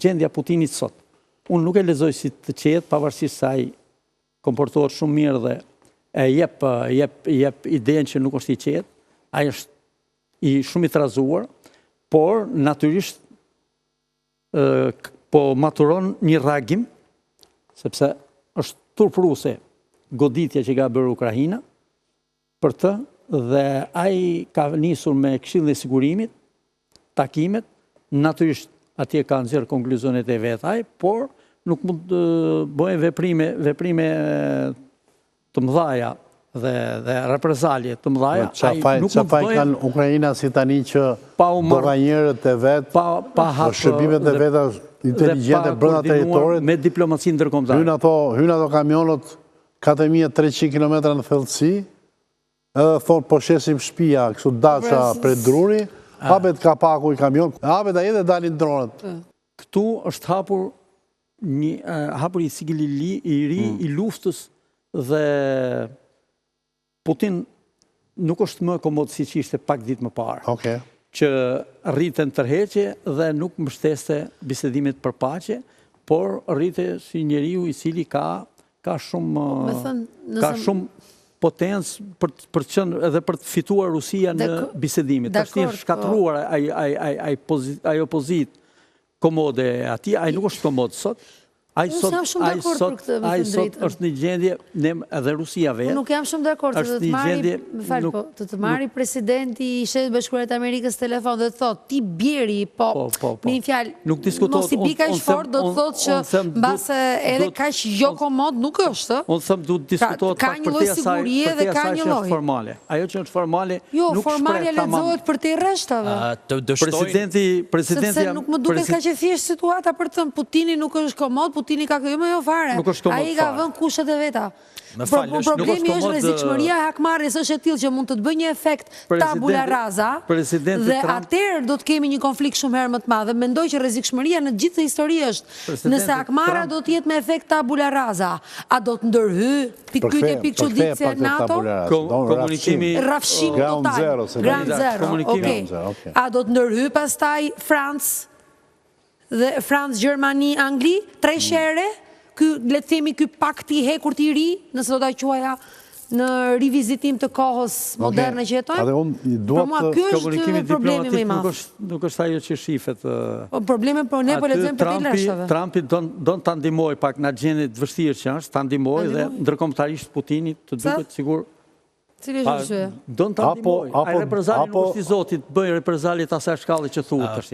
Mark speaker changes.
Speaker 1: gjendja Putinit sot. Unë nuk e lexoj si të qetë, pavarësisht se ai komportohet shumë mirë dhe e jep idenë që nuk është i qetë. Ai është shumë i trazuar, por natyrisht po maturon një reagim, sepse është turpruese goditja që ka bërë Ukraina për të, dhe ai ka nisur me Këshillin e Sigurimit, takimet, natyrisht atje ka nxjerrë konkluzionet e vet ai, por nuk mund të bëjë veprime të mëdha dhe reprezalje të mëdha.
Speaker 2: Çfarë kanë Ukraina si tani që doganjerët e vet, shërbimet e veta inteligjente brenda territorit
Speaker 1: me diplomacinë ndërkombëtare.
Speaker 2: Hyn ato kamionët 4300 km në thellësi, edhe thonë po shesim shtëpia, kështu daça prej druri, hapet kapaku i kamion, hapet ai dhe dalin dronët.
Speaker 1: Këtu është hapur i sigili i ri i luftës dhe Putin nuk është më komod si që ishte pak ditë më parë. Që rriten tërheqje dhe nuk mbështeste bisedimet për paqe, por rrite si njeriu i cili ka shumë potencë për të qenë edhe për të fituar Rusia në bisedimet. Tashti është shkatruar ai opozit komode atij, ai nuk është komod sot. Ai sot është një gjendje, edhe Rusia vetë.
Speaker 3: Nuk jam shumë dakord se të marri presidenti i Shtetit Bashkuar të Amerikës telefon dhe të thotë ti bjeri, po në një fjalë, mos i bi kaq fort, do të thotë që mbase edhe kaq jo komod nuk është.
Speaker 1: Unë them duhet diskutohet pak për te asaj që është formale. Ajo që është formale nuk shpreh tamam.
Speaker 3: Jo, formale lexohet për te rreshtave. Sepse nuk më duket kaq e thjeshtë situata për të thënë Putini nuk është komod, Putini ka jo fare. Ai ka vënë kushtet e veta. Problemi është rrezikshmëria e hakmarrjes është e tillë që mund të bëjë një efekt tabula rasa dhe atëherë do të kemi një konflikt shumë herë më të madh. Mendoj që rrezikshmëria në gjithë histori është nëse hakmarra do të jetë me efekt tabula rasa, a do të ndërhy pikë çuditse NATO?
Speaker 1: Komunikimi
Speaker 3: rrafshim total. Ground zero. A do të ndërhy pastaj Francë, Gjermani, Angli, 3 shere, le të themi ky pakti i hekur i ri, nëse do ta quaja në rivizitim të kohës moderne që jetojmë. Për mua ky është problemi më i madh.
Speaker 1: Nuk është ajo që shifet.
Speaker 3: Problemi po ne po lexojmë për rreshave.
Speaker 1: Trumpi don ta ndihmoj pak në gjendje të vështirë që është, ta ndihmoj dhe ndërkombëtarisht Putinit të duket sigur
Speaker 3: cili është gjë?
Speaker 1: Don ta ndihmoj. Ai reprezali nuk është i Zotit, bëj reprezali të asaj shkallë që thuhet tash.